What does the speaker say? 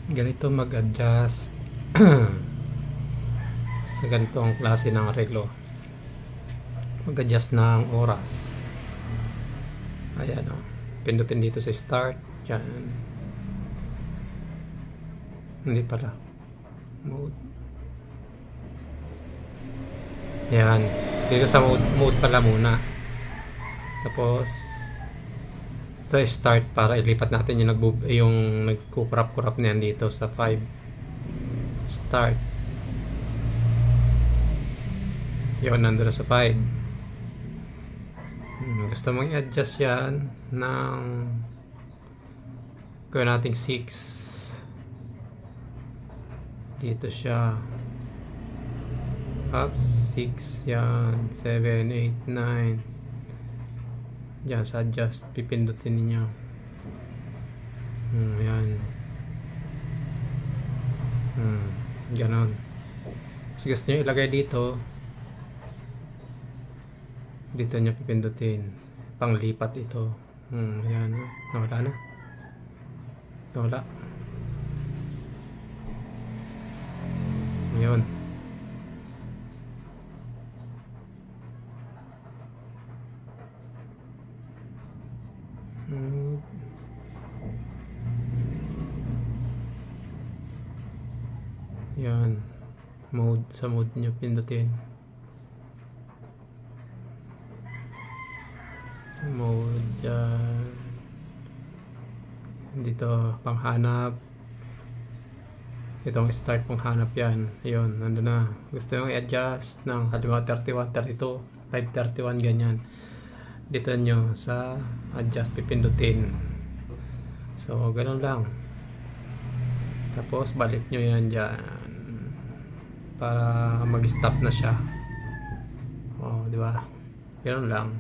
ganito mag-adjust sa ganitong klase ng reglo. Mag-adjust ng oras. Ayan o. Pindutin dito sa start. Yan. Hindi pala. Mode. Yan. Dito sa mode pala muna. Tapos ito start para ilipat natin yung nagkukurap-kurap na yan dito sa 5. Start. Yun, nandun sa 5. Gusto mong i-adjust yan ng gawin natin 6. Dito siya up 6. Yan 7, 8, 9. Yan sa adjust pipindutin niyo. Yan. Ganon. Kasi gusto nyo ilagay dito nyo pipindutin. Panglipat ito. Yan. Nawala na. Nawala. Yun. Yan. Mode. Sa mode nyo pindutin. Mode dyan. Dito panghanap. Itong start panghanap yan. Ayun, nandun na. Gusto nyo i-adjust ng halimbawa 31, 32, 531 ganyan. Dito nyo sa adjust pipindutin. So ganun lang. Tapos balik nyo yan dyan para mag-stop na siya. Oh, di ba? Ganun lang.